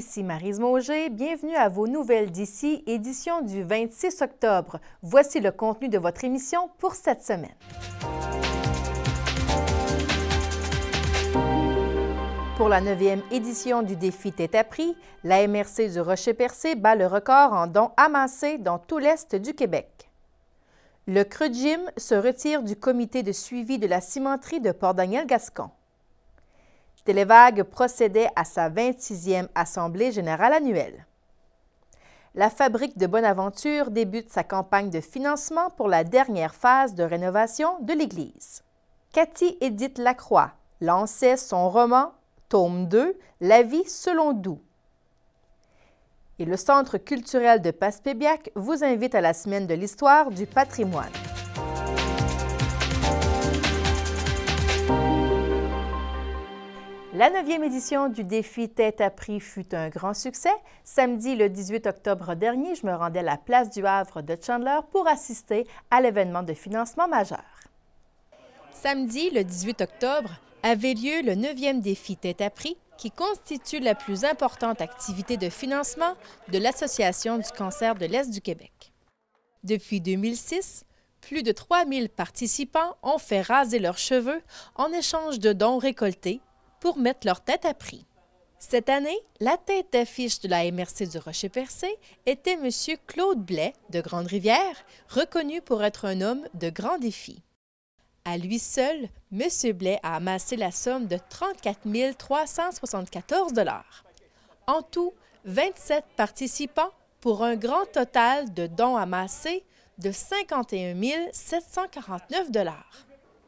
Ici Maryse Mauger, bienvenue à vos nouvelles d'ici, édition du 26 octobre. Voici le contenu de votre émission pour cette semaine. Pour la 9e édition du défi Tête à prix, la MRC du Rocher-Percé bat le record en dons amassés dans tout l'Est du Québec. Le CREGIM se retire du comité de suivi de la cimenterie de Port-Daniel-Gascon. Télévague procédait à sa 26e Assemblée générale annuelle. La Fabrique de Bonaventure débute sa campagne de financement pour la dernière phase de rénovation de l'Église. Cathy Édith Lacroix lançait son roman « Tome 2 », La vie selon Doux. Et le Centre culturel de Passepébiac vous invite à la Semaine de l'Histoire du patrimoine. La 9e édition du défi Tête à prix fut un grand succès. Samedi, le 18 octobre dernier, je me rendais à la place du Havre de Chandler pour assister à l'événement de financement majeur. Samedi, le 18 octobre, avait lieu le 9e défi Tête à prix qui constitue la plus importante activité de financement de l'Association du cancer de l'Est du Québec. Depuis 2006, plus de 3000 participants ont fait raser leurs cheveux en échange de dons récoltés pour mettre leur tête à prix. Cette année, la tête d'affiche de la MRC du Rocher-Percé était M. Claude Blais de Grande-Rivière, reconnu pour être un homme de grands défis. À lui seul, M. Blais a amassé la somme de 34 374 $. En tout, 27 participants pour un grand total de dons amassés de 51 749 $.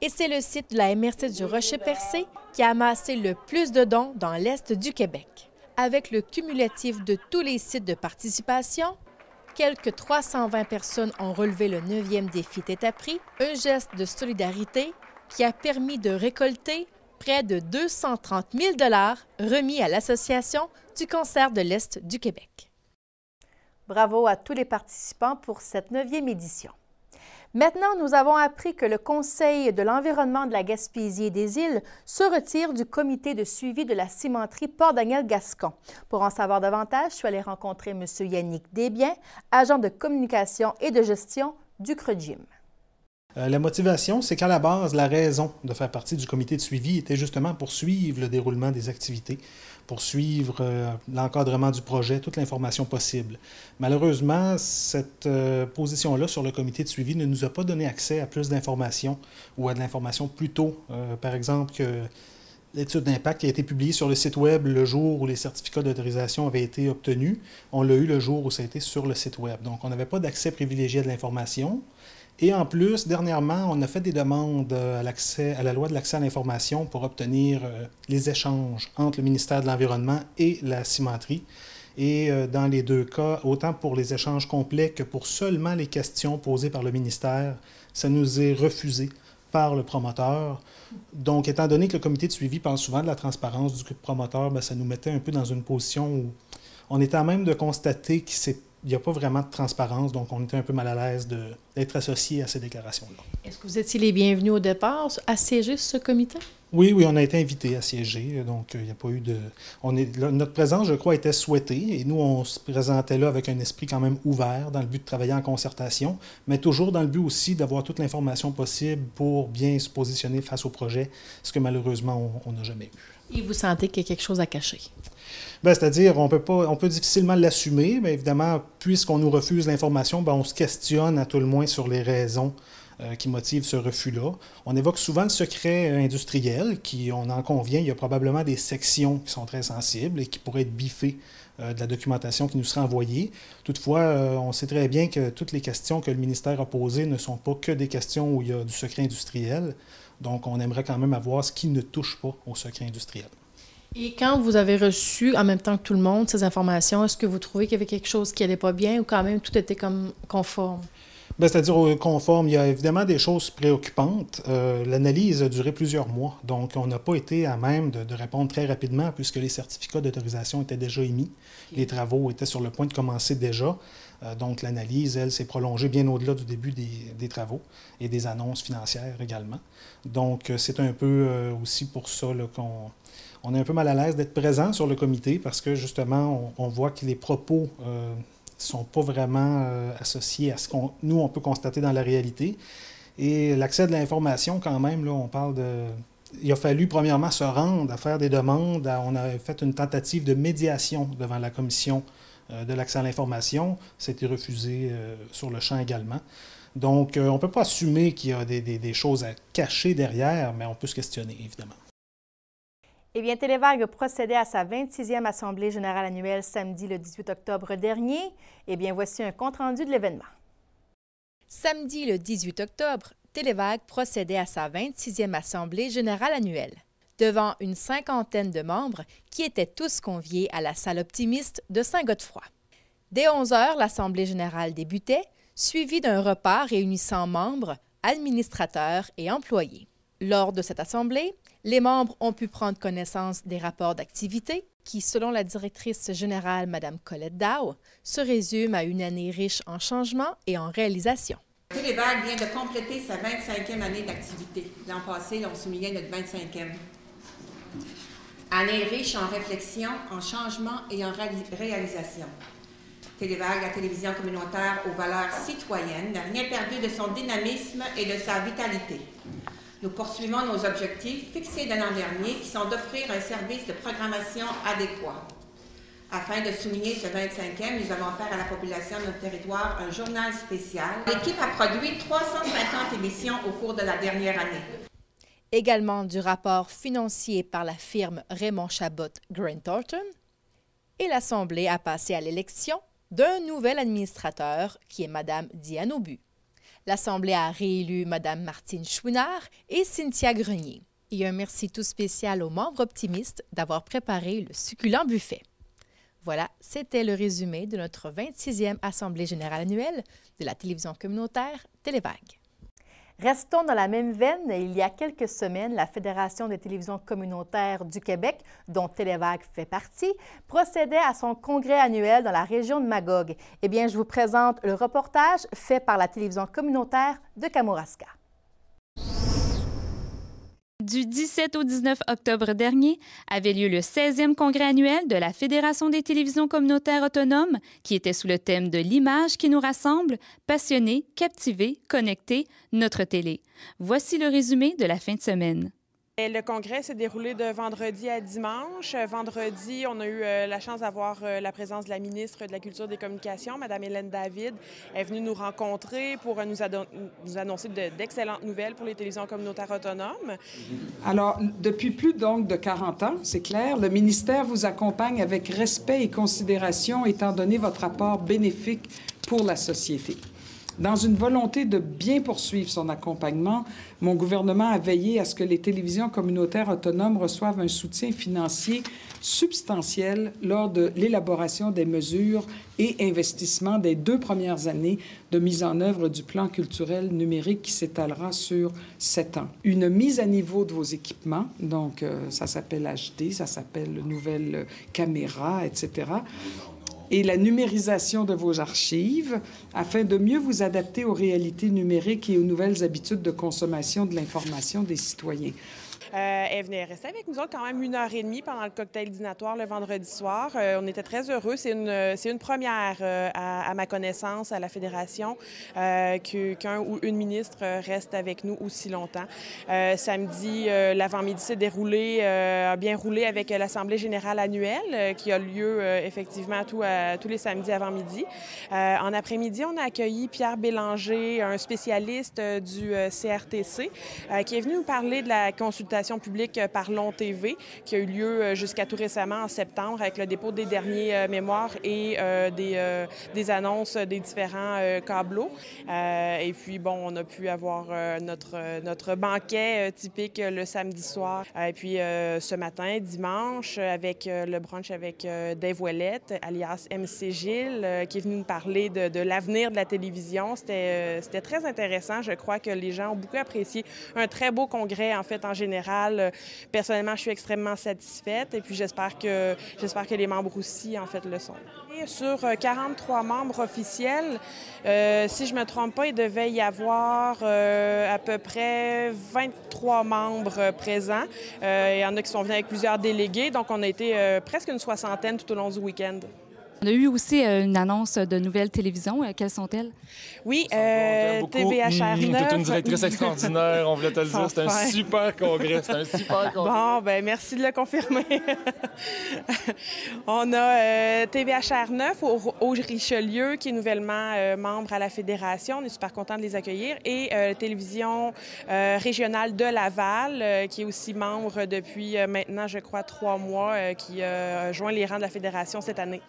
Et c'est le site de la MRC du Rocher-Percé qui a amassé le plus de dons dans l'Est du Québec. Avec le cumulatif de tous les sites de participation, quelques 320 personnes ont relevé le 9e défi Tête à prix, un geste de solidarité qui a permis de récolter près de 230 000 $ remis à l'Association du cancer de l'Est du Québec. Bravo à tous les participants pour cette 9e édition. Maintenant, nous avons appris que le Conseil de l'environnement de la Gaspésie et des îles se retire du comité de suivi de la cimenterie Port-Daniel-Gascon. Pour en savoir davantage, je suis allée rencontrer M. Yannick Desbiens, agent de communication et de gestion du CREGIM. La motivation, c'est qu'à la base, la raison de faire partie du comité de suivi était justement pour suivre le déroulement des activités, pour suivre l'encadrement du projet, toute l'information possible. Malheureusement, cette position-là sur le comité de suivi ne nous a pas donné accès à plus d'informations ou à de l'information plus tôt. Par exemple, que l'étude d'impact qui a été publiée sur le site Web le jour où les certificats d'autorisation avaient été obtenus, on l'a eu le jour où ça a été sur le site Web. Donc, on n'avait pas d'accès privilégié à de l'information. Et en plus, dernièrement, on a fait des demandes à la loi de l'accès à l'information pour obtenir les échanges entre le ministère de l'Environnement et la cimenterie. Et dans les deux cas, autant pour les échanges complets que pour seulement les questions posées par le ministère, ça nous est refusé par le promoteur. Donc, étant donné que le comité de suivi parle souvent de la transparence du promoteur, bien, ça nous mettait un peu dans une position où on était à même de constater qu'il n'y a pas vraiment de transparence, donc on était un peu mal à l'aise d'être associé à ces déclarations-là. Est-ce que vous étiez les bienvenus au départ à siéger sur ce comité? Oui, on a été invités à siéger, donc il n'y a pas eu de... notre présence, je crois, était souhaitée, et nous, on se présentait là avec un esprit quand même ouvert, dans le but de travailler en concertation, mais toujours dans le but aussi d'avoir toute l'information possible pour bien se positionner face au projet, ce que malheureusement, on n'a jamais eu. Et vous sentez qu'il y a quelque chose à cacher? Bien, c'est-à-dire, on peut difficilement l'assumer, mais évidemment, puisqu'on nous refuse l'information, bien, on se questionne à tout le moins sur les raisons qui motivent ce refus-là. On évoque souvent le secret industriel, on en convient, il y a probablement des sections qui sont très sensibles et qui pourraient être biffées de la documentation qui nous sera envoyée. Toutefois, on sait très bien que toutes les questions que le ministère a posées ne sont pas que des questions où il y a du secret industriel. Donc, on aimerait quand même avoir ce qui ne touche pas au secret industriel. Et quand vous avez reçu, en même temps que tout le monde, ces informations, est-ce que vous trouvez qu'il y avait quelque chose qui n'allait pas bien ou quand même tout était comme conforme? Bien, c'est-à-dire conforme. Il y a évidemment des choses préoccupantes. L'analyse a duré plusieurs mois, donc on n'a pas été à même de répondre très rapidement puisque les certificats d'autorisation étaient déjà émis. Okay. Les travaux étaient sur le point de commencer déjà. Donc l'analyse, elle, s'est prolongée bien au-delà du début des travaux et des annonces financières également. Donc c'est un peu aussi pour ça là, On est un peu mal à l'aise d'être présent sur le comité parce que justement, on voit que les propos ne sont pas vraiment associés à ce qu'on nous, on peut constater dans la réalité. Et l'accès de l'information, quand même, là, on parle de... Il a fallu, premièrement, se rendre à faire des demandes. On a fait une tentative de médiation devant la commission de l'accès à l'information. C'était refusé sur le champ également. Donc, on ne peut pas assumer qu'il y a des choses à cacher derrière, mais on peut se questionner, évidemment. Eh bien, Télévague procédait à sa 26e Assemblée générale annuelle samedi le 18 octobre dernier. Eh bien, voici un compte-rendu de l'événement. Samedi le 18 octobre, Télévague procédait à sa 26e Assemblée générale annuelle, devant une cinquantaine de membres qui étaient tous conviés à la salle optimiste de Saint-Godefroy. Dès 11 h, l'Assemblée générale débutait, suivie d'un repas réunissant membres, administrateurs et employés. Lors de cette assemblée, les membres ont pu prendre connaissance des rapports d'activité qui, selon la directrice générale Mme Colette Dow, se résument à une année riche en changements et en réalisations. Télévague vient de compléter sa 25e année d'activité. L'an passé, on soulignait notre 25e. Année riche en réflexion, en changement et en réalisation. Télévague, la télévision communautaire aux valeurs citoyennes, n'a rien perdu de son dynamisme et de sa vitalité. Nous poursuivons nos objectifs fixés de l'an dernier qui sont d'offrir un service de programmation adéquat. Afin de souligner ce 25e, nous avons offert à la population de notre territoire un journal spécial. L'équipe a produit 350 émissions au cours de la dernière année. Également du rapport financier par la firme Raymond Chabot Grant Thornton. Et l'Assemblée a passé à l'élection d'un nouvel administrateur qui est Mme Diane Aubu. L'Assemblée a réélu Mme Martine Chouinard et Cynthia Grenier. Et un merci tout spécial aux membres optimistes d'avoir préparé le succulent buffet. Voilà, c'était le résumé de notre 26e Assemblée générale annuelle de la télévision communautaire Télévague. Restons dans la même veine. Il y a quelques semaines, la Fédération des télévisions communautaires du Québec, dont Télévague fait partie, procédait à son congrès annuel dans la région de Magog. Eh bien, je vous présente le reportage fait par la télévision communautaire de Kamouraska. Du 17 au 19 octobre dernier avait lieu le 16e congrès annuel de la Fédération des télévisions communautaires autonomes qui était sous le thème de l'image qui nous rassemble, passionnés, captivés, connectés, notre télé. Voici le résumé de la fin de semaine. Le congrès s'est déroulé de vendredi à dimanche. Vendredi, on a eu la chance d'avoir la présence de la ministre de la Culture et des Communications, Mme Hélène David. Elle est venue nous rencontrer pour nous annoncer d'excellentes nouvelles pour les télévisions communautaires autonomes. Alors, depuis plus donc de 40 ans, c'est clair, le ministère vous accompagne avec respect et considération étant donné votre apport bénéfique pour la société. Dans une volonté de bien poursuivre son accompagnement, mon gouvernement a veillé à ce que les télévisions communautaires autonomes reçoivent un soutien financier substantiel lors de l'élaboration des mesures et investissements des 2 premières années de mise en œuvre du plan culturel numérique qui s'étalera sur 7 ans. Une mise à niveau de vos équipements, donc ça s'appelle HD, ça s'appelle nouvelle caméra, etc., et la numérisation de vos archives afin de mieux vous adapter aux réalités numériques et aux nouvelles habitudes de consommation de l'information des citoyens. Elle venait rester avec nous autres quand même 1h30 pendant le cocktail dînatoire le vendredi soir. On était très heureux. C'est une première, à ma connaissance, à la Fédération, qu'un ou une ministre reste avec nous aussi longtemps. Samedi, l'avant-midi s'est déroulé, a bien roulé avec l'Assemblée générale annuelle qui a lieu effectivement tous les samedis avant-midi. En après-midi, on a accueilli Pierre Bélanger, un spécialiste du CRTC, qui est venu nous parler de la consultation publique Parlons TV, qui a eu lieu jusqu'à tout récemment en septembre avec le dépôt des derniers mémoires et des annonces des différents câbleaux. Et puis, bon, on a pu avoir notre banquet typique le samedi soir. Et puis, ce matin, dimanche, avec le brunch avec Dave Ouellette, alias MC Gilles, qui est venu nous parler de l'avenir de la télévision. C'était très intéressant. Je crois que les gens ont beaucoup apprécié. Un très beau congrès, en fait, en général. général, personnellement, je suis extrêmement satisfaite et puis j'espère que les membres aussi, en fait, le sont. Et sur 43 membres officiels, si je ne me trompe pas, il devait y avoir à peu près 23 membres présents. Il y en a qui sont venus avec plusieurs délégués, donc on a été presque une soixantaine tout au long du week-end. On a eu aussi une annonce de nouvelles télévisions. Quelles sont-elles? Oui, TVHR9. Toute une directrice extraordinaire, on voulait te le dire. C'est un super congrès. C'est un super congrès. Bon, bien, merci de le confirmer. On a TVHR9 au Richelieu, qui est nouvellement membre à la Fédération. On est super content de les accueillir. Et Télévision régionale de Laval, qui est aussi membre depuis maintenant, je crois, 3 mois, qui a joint les rangs de la Fédération cette année.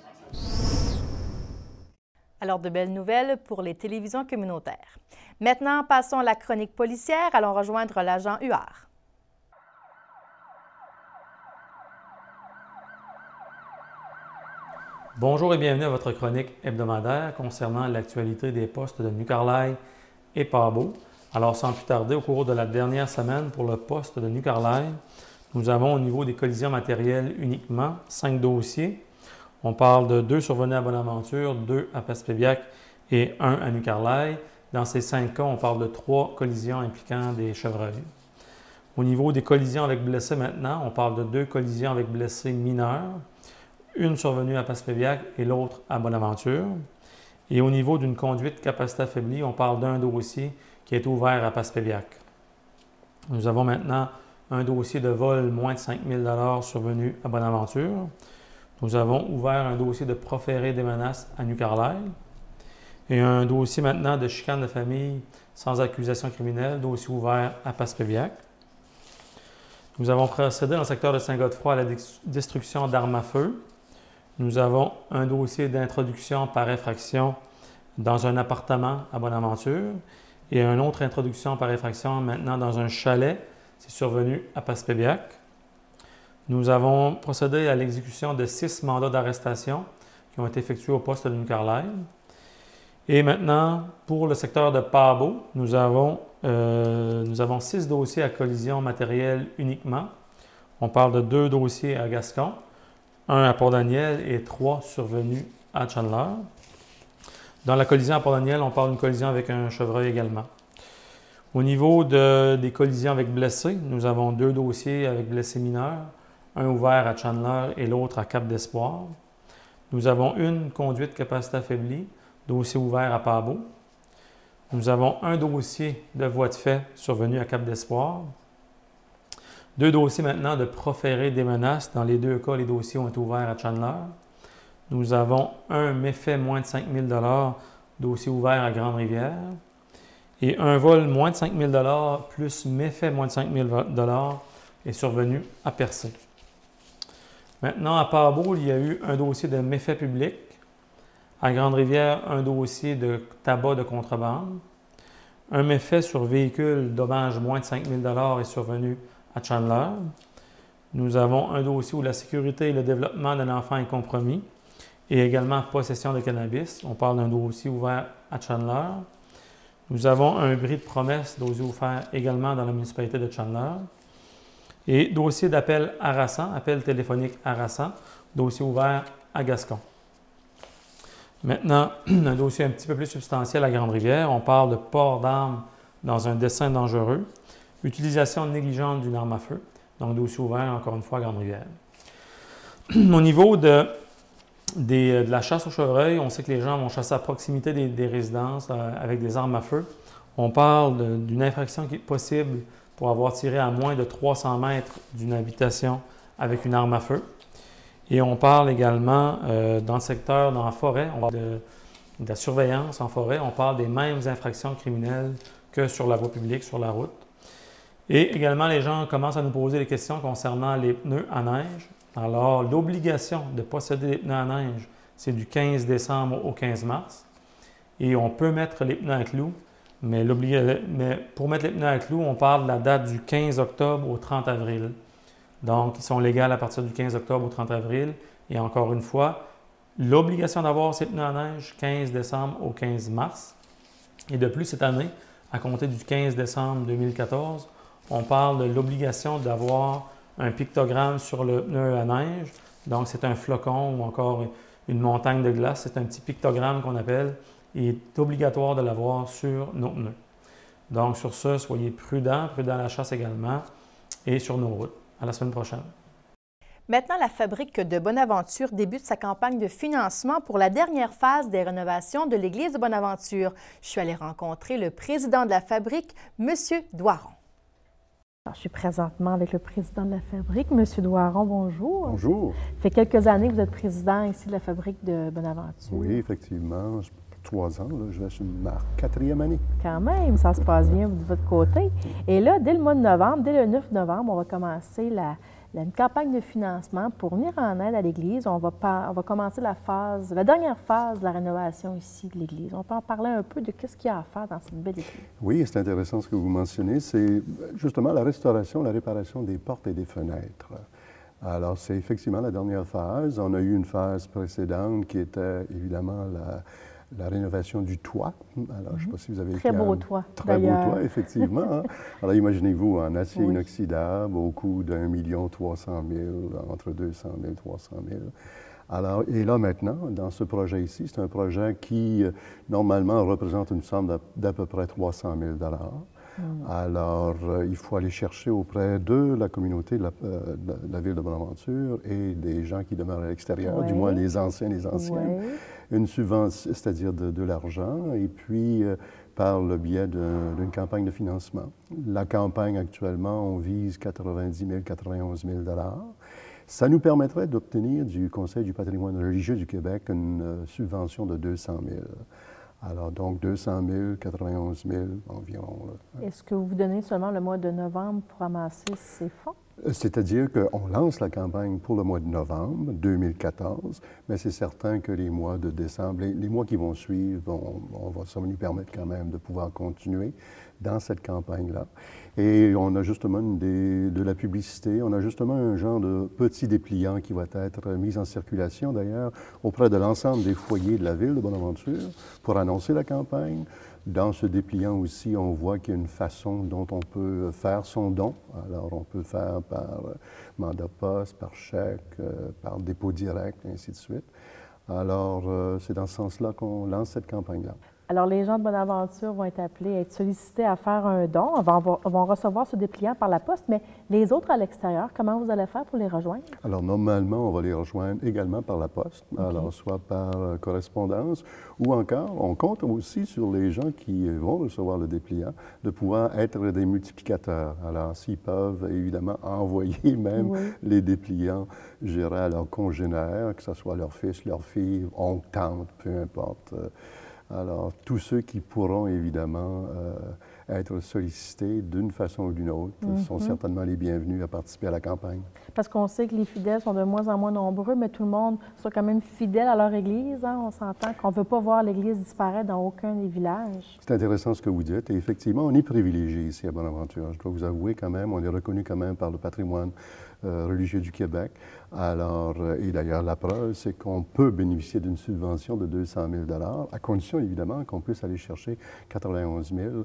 Alors, de belles nouvelles pour les télévisions communautaires. Maintenant, passons à la chronique policière. Allons rejoindre l'agent Huard. Bonjour et bienvenue à votre chronique hebdomadaire concernant l'actualité des postes de New Carlisle et Pabot. Alors, sans plus tarder, au cours de la dernière semaine pour le poste de New Carlisle, nous avons au niveau des collisions matérielles uniquement 5 dossiers. On parle de 2 survenus à Bonaventure, 2 à Passepébiac et 1 à New Carlisle. Dans ces 5 cas, on parle de 3 collisions impliquant des chevreuils. Au niveau des collisions avec blessés maintenant, on parle de 2 collisions avec blessés mineurs, une survenue à Passepébiac et l'autre à Bonaventure. Et au niveau d'une conduite capacité affaiblie, on parle d'un dossier qui est ouvert à Passepébiac. Nous avons maintenant un dossier de vol moins de 5 000 survenu à Bonaventure. Nous avons ouvert un dossier de proférer des menaces à New Carlisle et un dossier maintenant de chicane de famille sans accusation criminelle, dossier ouvert à Passepébiac. Nous avons procédé dans le secteur de Saint-Godefroy à la destruction d'armes à feu. Nous avons un dossier d'introduction par effraction dans un appartement à Bonaventure et une autre introduction par effraction maintenant dans un chalet, c'est survenu à Passepébiac. Nous avons procédé à l'exécution de 6 mandats d'arrestation qui ont été effectués au poste de New Carlisle. Et maintenant, pour le secteur de Pabot, nous avons 6 dossiers à collision matérielle uniquement. On parle de 2 dossiers à Gascon, 1 à Port-Daniel et 3 survenus à Chandler. Dans la collision à Port-Daniel, on parle d'une collision avec un chevreuil également. Au niveau des collisions avec blessés, nous avons 2 dossiers avec blessés mineurs, un ouvert à Chandler et l'autre à Cap-d'Espoir. Nous avons une conduite capacité affaiblie, dossier ouvert à Pabot. Nous avons un dossier de voie de fait survenu à Cap-d'Espoir. 2 dossiers maintenant de proférer des menaces. Dans les 2 cas, les dossiers ont été ouverts à Chandler. Nous avons un méfait moins de 5 000 dossier ouvert à Grande-Rivière. Et un vol moins de 5 000 plus méfait moins de 5 000 est survenu à Percé. Maintenant, à Pabot, il y a eu un dossier de méfait public. À Grande-Rivière, un dossier de tabac de contrebande. Un méfait sur véhicule dommage moins de 5 000 est survenu à Chandler. Nous avons un dossier où la sécurité et le développement d'un enfant est compromis et également possession de cannabis. On parle d'un dossier ouvert à Chandler. Nous avons un bris de promesse, dossier ouvert également dans la municipalité de Chandler. Et dossier d'appel harassant, appel téléphonique harassant, dossier ouvert à Gascon. Maintenant, un dossier un petit peu plus substantiel à Grande-Rivière. On parle de port d'armes dans un dessin dangereux, utilisation négligente d'une arme à feu. Donc, dossier ouvert, encore une fois, à Grande-Rivière. Au niveau de la chasse au chevreuil, on sait que les gens vont chasser à proximité des résidences avec des armes à feu. On parle d'une infraction qui est possible pour avoir tiré à moins de 300 mètres d'une habitation avec une arme à feu. Et on parle également dans le secteur, dans la forêt, on parle de la surveillance en forêt, on parle des mêmes infractions criminelles que sur la voie publique, sur la route. Et également, les gens commencent à nous poser des questions concernant les pneus à neige. Alors, l'obligation de posséder des pneus à neige, c'est du 15 décembre au 15 mars. Et on peut mettre les pneus à clous, mais pour mettre les pneus à clous, on parle de la date du 15 octobre au 30 avril. Donc, ils sont légaux à partir du 15 octobre au 30 avril. Et encore une fois, l'obligation d'avoir ces pneus à neige 15 décembre au 15 mars. Et de plus, cette année, à compter du 15 décembre 2014, on parle de l'obligation d'avoir un pictogramme sur le pneu à neige. Donc, c'est un flocon ou encore une montagne de glace. C'est un petit pictogramme qu'on appelle. Il est obligatoire de l'avoir sur nos pneus. Donc, sur ce, soyez prudents à la chasse également et sur nos routes. À la semaine prochaine. Maintenant, la Fabrique de Bonaventure débute sa campagne de financement pour la dernière phase des rénovations de l'église de Bonaventure. Je suis allée rencontrer le président de la Fabrique, M. Doiron. Alors, je suis présentement avec le président de la Fabrique, M. Doiron. Bonjour. Bonjour. Ça fait quelques années que vous êtes président ici de la Fabrique de Bonaventure. Oui, effectivement. 3 ans, là, je vais sur ma 4e année. Quand même, ça se passe bien de votre côté. Et là, dès le mois de novembre, dès le 9 novembre, on va commencer une campagne de financement pour venir en aide à l'Église. On va commencer la dernière phase de la rénovation ici de l'Église. On peut en parler un peu de qu'est-ce qu'il y a à faire dans cette belle Église. Oui, c'est intéressant ce que vous mentionnez. C'est justement la restauration, la réparation des portes et des fenêtres. Alors, c'est effectivement la dernière phase. On a eu une phase précédente qui était évidemment la rénovation du toit. Alors, je ne sais pas si vous avez... Très beau toit, Très beau toit, effectivement. Hein? Alors, imaginez-vous, en acier inoxydable, au coût d'1 300 000, entre 200 000 et 300 000. Alors, et là, maintenant, dans ce projet ici, c'est un projet qui, normalement, représente une somme d'à peu près 300 000 $. Alors, il faut aller chercher auprès de la communauté de la ville de Bonaventure et des gens qui demeurent à l'extérieur, du moins les anciennes, une subvention, c'est-à-dire de l'argent, et puis par le biais d'une campagne de financement. La campagne, actuellement, on vise 90 000, 91 000 $. Ça nous permettrait d'obtenir du Conseil du patrimoine religieux du Québec une subvention de 200 000 $. Alors, donc, 200 000, 91 000 environ. Est-ce que vous vous donnez seulement le mois de novembre pour ramasser ces fonds? C'est-à-dire qu'on lance la campagne pour le mois de novembre 2014, mais c'est certain que les mois de décembre, les mois qui vont suivre, ça va nous permettre quand même de pouvoir continuer dans cette campagne-là. Et on a justement de la publicité, on a justement un genre de petit dépliant qui va être mis en circulation d'ailleurs auprès de l'ensemble des foyers de la ville de Bonaventure pour annoncer la campagne. Dans ce dépliant aussi, on voit qu'il y a une façon dont on peut faire son don. Alors, on peut faire par mandat poste, par chèque, par dépôt direct, et ainsi de suite. Alors, c'est dans ce sens-là qu'on lance cette campagne-là. Alors, les gens de Bonaventure vont être appelés à être sollicités à faire un don. On va recevoir ce dépliant par la poste, mais les autres à l'extérieur, comment vous allez faire pour les rejoindre? Alors, normalement, on va les rejoindre également par la poste, alors soit par correspondance ou encore, on compte aussi sur les gens qui vont recevoir le dépliant de pouvoir être des multiplicateurs. Alors, s'ils peuvent évidemment envoyer même les dépliants, je dirais, à leurs congénères, que ce soit leur fils, leur fille, oncle, tante, peu importe. Alors, tous ceux qui pourront évidemment être sollicités d'une façon ou d'une autre sont certainement les bienvenus à participer à la campagne. Parce qu'on sait que les fidèles sont de moins en moins nombreux, mais tout le monde soit quand même fidèle à leur Église. Hein? On s'entend qu'on ne veut pas voir l'Église disparaître dans aucun des villages. C'est intéressant ce que vous dites. Et effectivement, on est privilégié ici à Bonaventure. Je dois vous avouer quand même, on est reconnu quand même par le patrimoine religieux du Québec. Alors, et d'ailleurs, la preuve, c'est qu'on peut bénéficier d'une subvention de 200 000 $, à condition évidemment qu'on puisse aller chercher 91 000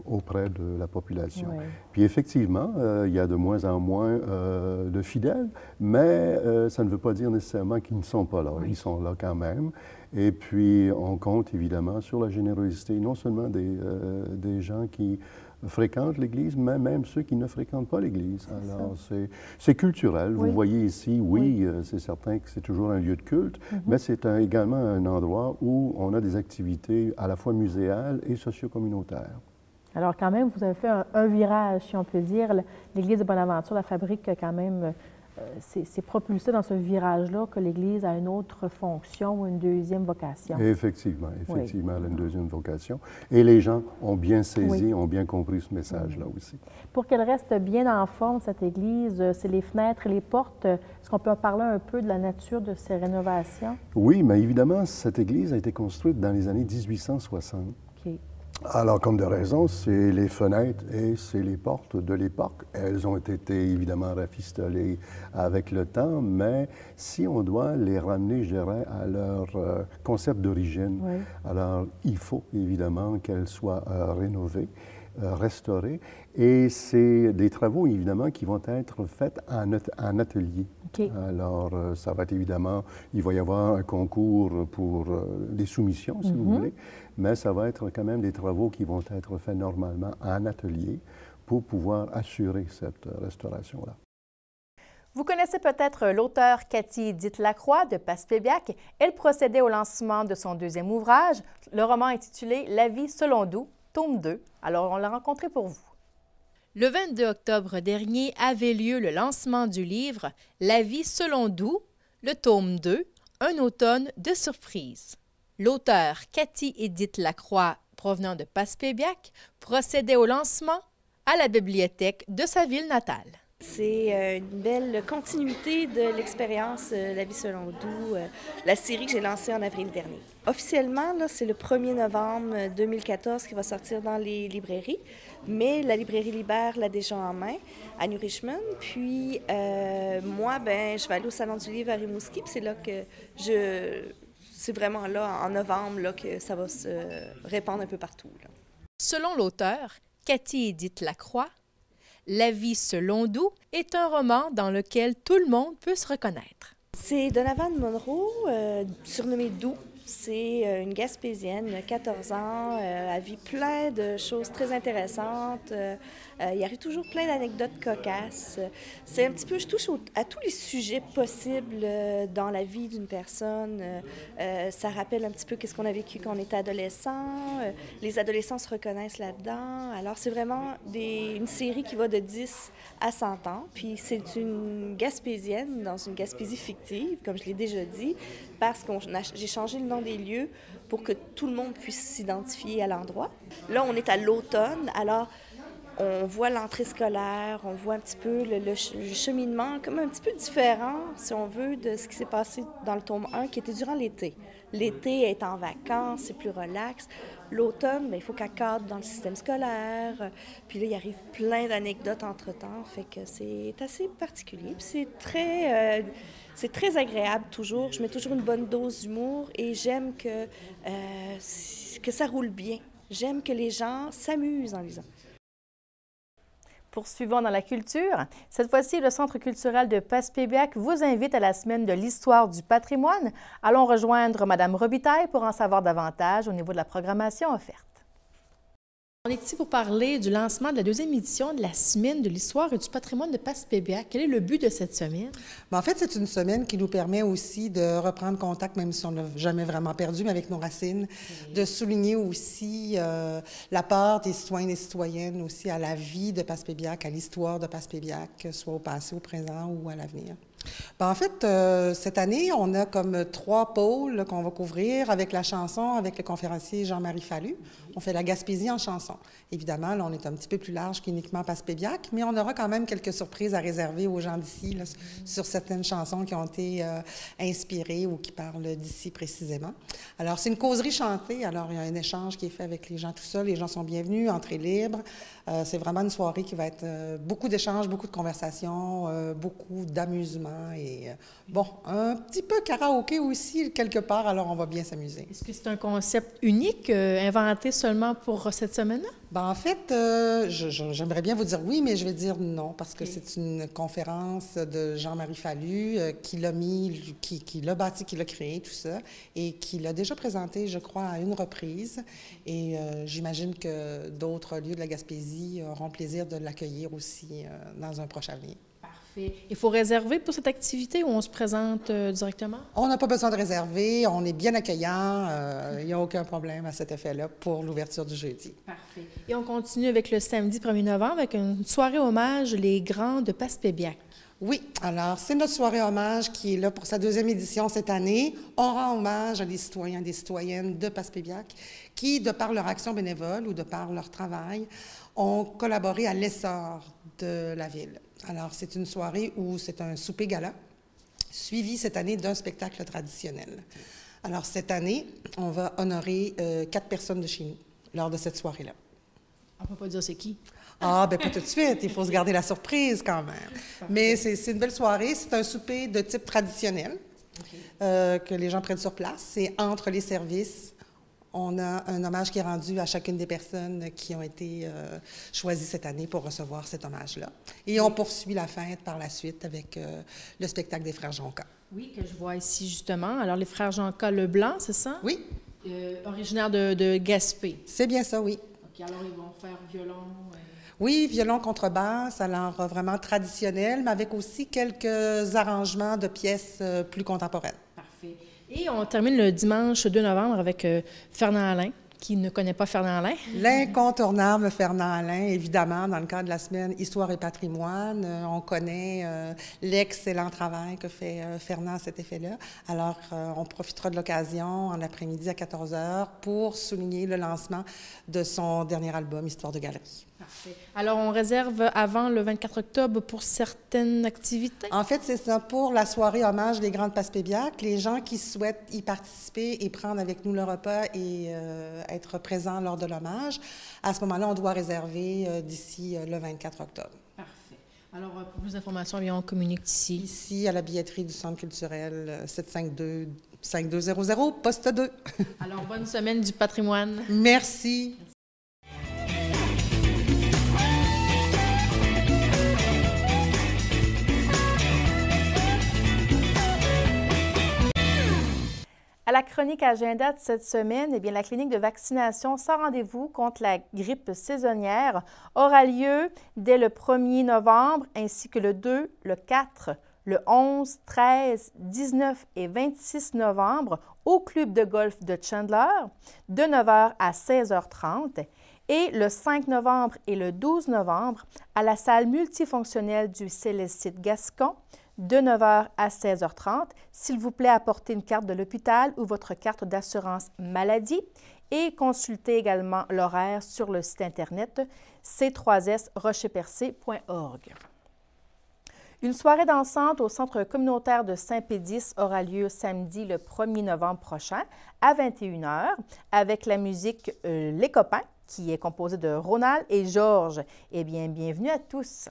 auprès de la population. Puis effectivement, il y a de moins en moins de fidèles, mais ça ne veut pas dire nécessairement qu'ils ne sont pas là. Ils sont là quand même. Et puis, on compte évidemment sur la générosité, non seulement des gens qui fréquentent l'Église, mais même ceux qui ne fréquentent pas l'Église. Alors, c'est culturel. Vous voyez ici, c'est certain que c'est toujours un lieu de culte, mais c'est également un endroit où on a des activités à la fois muséales et socio-communautaires. Alors, quand même, vous avez fait un virage, si on peut dire. L'Église de Bonaventure, la Fabrique, quand même, c'est propulsé dans ce virage-là que l'Église a une autre fonction ou une deuxième vocation. Effectivement, elle a une deuxième vocation. Et les gens ont bien saisi, ont bien compris ce message-là aussi. Pour qu'elle reste bien en forme, cette Église, c'est les fenêtres et les portes. Est-ce qu'on peut parler un peu de la nature de ces rénovations? Oui, mais évidemment, cette Église a été construite dans les années 1860. Alors, comme de raison, c'est les fenêtres et c'est les portes de l'époque. Elles ont été évidemment rafistolées avec le temps, mais si on doit les ramener, je dirais, à leur concept d'origine, alors il faut évidemment qu'elles soient rénovées. restaurée. Et c'est des travaux, évidemment, qui vont être faits en atelier. Okay. Alors, ça va être évidemment, il va y avoir un concours pour des soumissions, si vous voulez, mais ça va être quand même des travaux qui vont être faits normalement en atelier pour pouvoir assurer cette restauration-là. Vous connaissez peut-être l'auteure Cathy Edith Lacroix de Passepébiac. Elle procédait au lancement de son deuxième ouvrage, le roman intitulé « La vie selon Doux », tome 2. Alors, on l'a rencontré pour vous. Le 22 octobre dernier avait lieu le lancement du livre « La vie selon Doux », le tome 2, un automne de surprise. L'auteure Cathy Edith Lacroix, provenant de Passepébiac, procédait au lancement à la bibliothèque de sa ville natale. C'est une belle continuité de l'expérience La vie selon Doux, la série que j'ai lancée en avril dernier. Officiellement, c'est le 1er novembre 2014 qui va sortir dans les librairies, mais la librairie Libère l'a déjà en main à New Richmond. Puis moi, je vais aller au Salon du livre à Rimouski, puis c'est là que c'est vraiment là, en novembre, là, que ça va se répandre un peu partout. Là. Selon l'auteur, Cathy Edith Lacroix, La vie selon Doux est un roman dans lequel tout le monde peut se reconnaître. C'est Donovan Monroe, surnommée Doux. C'est une Gaspésienne, 14 ans, elle vit plein de choses très intéressantes. Il y arrive toujours plein d'anecdotes cocasses. C'est un petit peu, je touche à tous les sujets possibles dans la vie d'une personne. Ça rappelle un petit peu qu'est-ce qu'on a vécu quand on était adolescent. Les adolescents se reconnaissent là-dedans. Alors, c'est vraiment une série qui va de 10 à 100 ans. Puis, c'est une Gaspésienne dans une Gaspésie fictive, comme je l'ai déjà dit, parce que j'ai changé le nom des lieux pour que tout le monde puisse s'identifier à l'endroit. Là, on est à l'automne, alors on voit l'entrée scolaire, on voit un petit peu le cheminement, comme un petit peu différent, si on veut, de ce qui s'est passé dans le tome 1, qui était durant l'été. L'été est en vacances, c'est plus relax. L'automne, il faut qu'elle cadre dans le système scolaire. Puis là, il arrive plein d'anecdotes entre-temps, fait que c'est assez particulier. Puis c'est très agréable toujours. Je mets toujours une bonne dose d'humour et j'aime que ça roule bien. J'aime que les gens s'amusent en lisant. Poursuivons dans la culture. Cette fois-ci, le Centre culturel de Passepébiac vous invite à la Semaine de l'histoire du patrimoine. Allons rejoindre Mme Robitaille pour en savoir davantage au niveau de la programmation offerte. On est ici pour parler du lancement de la deuxième édition de la Semaine de l'histoire et du patrimoine de Passepébiac. Quel est le but de cette semaine? En fait, c'est une semaine qui nous permet aussi de reprendre contact, même si on ne l'a jamais vraiment perdu, mais avec nos racines, de souligner aussi l'apport des citoyens et des citoyennes aussi à la vie de Passepébiac, à l'histoire de Passepébiac, soit au passé, au présent ou à l'avenir. En fait, cette année, on a comme 3 pôles qu'on va couvrir avec la chanson, avec le conférencier Jean-Marie Fallu. On fait la Gaspésie en chanson. Évidemment, là, on est un petit peu plus large qu'uniquement Passepébiac, mais on aura quand même quelques surprises à réserver aux gens d'ici là, sur certaines chansons qui ont été inspirées ou qui parlent d'ici précisément. Alors, c'est une causerie chantée. Alors, il y a un échange qui est fait avec les gens tout seuls. Les gens sont bienvenus, entrée libre. C'est vraiment une soirée qui va être beaucoup d'échanges, beaucoup de conversations, beaucoup d'amusement et, un petit peu karaoké aussi, quelque part. Alors, on va bien s'amuser. Est-ce que c'est un concept unique, inventé seulement pour cette semaine-là? En fait, j'aimerais bien vous dire oui, mais je vais dire non, parce que c'est une conférence de Jean-Marie Fallu qui l'a mis, qui l'a bâti, qui l'a créé, tout ça, et qui l'a déjà présenté, je crois, à une reprise. Et j'imagine que d'autres lieux de la Gaspésie auront plaisir de l'accueillir aussi dans un proche avenir. Parfait. Il faut réserver pour cette activité ou on se présente directement? On n'a pas besoin de réserver, on est bien accueillant, il n'y a aucun problème à cet effet-là pour l'ouverture du jeudi. Parfait. Et on continue avec le samedi 1er novembre avec une soirée hommage Les Grands de Passepébiac. Oui, alors c'est notre soirée hommage qui est là pour sa deuxième édition cette année. On rend hommage à des citoyens et des citoyennes de Passepébiac qui, de par leur action bénévole ou de par leur travail, ont collaboré à l'essor de la ville. Alors, c'est une soirée où c'est un souper-gala, suivi cette année d'un spectacle traditionnel. Alors, cette année, on va honorer 4 personnes de chez nous lors de cette soirée-là. On ne peut pas dire c'est qui? Pas tout de suite. Il faut se garder la surprise quand même. Mais c'est une belle soirée. C'est un souper de type traditionnel que les gens prennent sur place. C'est entre les services. On a un hommage qui est rendu à chacune des personnes qui ont été choisies cette année pour recevoir cet hommage-là. Et on poursuit la fête par la suite avec le spectacle des Frères Jonca. Oui, que je vois ici justement. Alors, les Frères Jonca Leblanc, c'est ça? Oui. Originaire de Gaspé. C'est bien ça, oui. OK, alors ils vont faire violon. Oui, violon contrebasse, alors vraiment traditionnel, mais avec aussi quelques arrangements de pièces plus contemporaines. Parfait. Et on termine le dimanche 2 novembre avec Fernand Alain. Qui ne connaît pas Fernand Alain? L'incontournable Fernand Alain, évidemment, dans le cadre de la semaine Histoire et patrimoine. On connaît l'excellent travail que fait Fernand à cet effet-là. Alors, on profitera de l'occasion en après-midi à 14 h pour souligner le lancement de son dernier album, Histoire de galerie. Parfait. Alors, on réserve avant le 24 octobre pour certaines activités? En fait, c'est ça. Pour la soirée hommage des Grandes Passepébiaques, les gens qui souhaitent y participer et prendre avec nous le repas et être présents lors de l'hommage, à ce moment-là, on doit réserver d'ici le 24 octobre. Parfait. Alors, pour plus d'informations, on communique ici. Ici, à la billetterie du Centre culturel 752-5200, poste 2. Alors, bonne semaine du patrimoine. Merci. À la chronique agenda de cette semaine, eh bien, la clinique de vaccination sans rendez-vous contre la grippe saisonnière aura lieu dès le 1er novembre ainsi que le 2, le 4, le 11, 13, 19 et 26 novembre au club de golf de Chandler de 9 h à 16h30 et le 5 novembre et le 12 novembre à la salle multifonctionnelle du Célestite Gascon de 9 h à 16h30. S'il vous plaît, apportez une carte de l'hôpital ou votre carte d'assurance maladie et consultez également l'horaire sur le site Internet c3srocherpercé.org. Une soirée dansante au Centre communautaire de Saint-Pédis aura lieu samedi le 1er novembre prochain à 21 h avec la musique Les Copains qui est composée de Ronald et Georges. Eh bien, bienvenue à tous.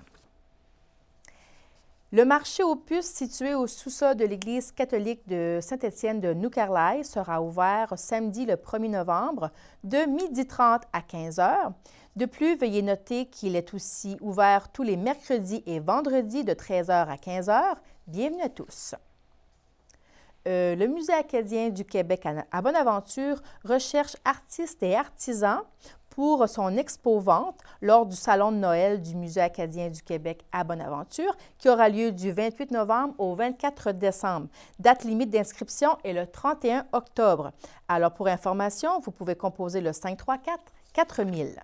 Le marché aux puces situé au sous-sol de l'Église catholique de Saint-Étienne de New Carlisle sera ouvert samedi le 1er novembre de 12h30 à 15 h. De plus, veuillez noter qu'il est aussi ouvert tous les mercredis et vendredis de 13 h à 15 h. Bienvenue à tous. Le Musée acadien du Québec à Bonaventure recherche artistes et artisans pour son expo-vente lors du Salon de Noël du Musée acadien du Québec à Bonaventure, qui aura lieu du 28 novembre au 24 décembre. Date limite d'inscription est le 31 octobre. Alors, pour information, vous pouvez composer le 534-4000.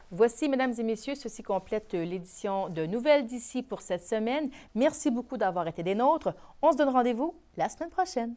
Voici, mesdames et messieurs, ceci complète l'édition de Nouvelles d'ici pour cette semaine. Merci beaucoup d'avoir été des nôtres. On se donne rendez-vous la semaine prochaine.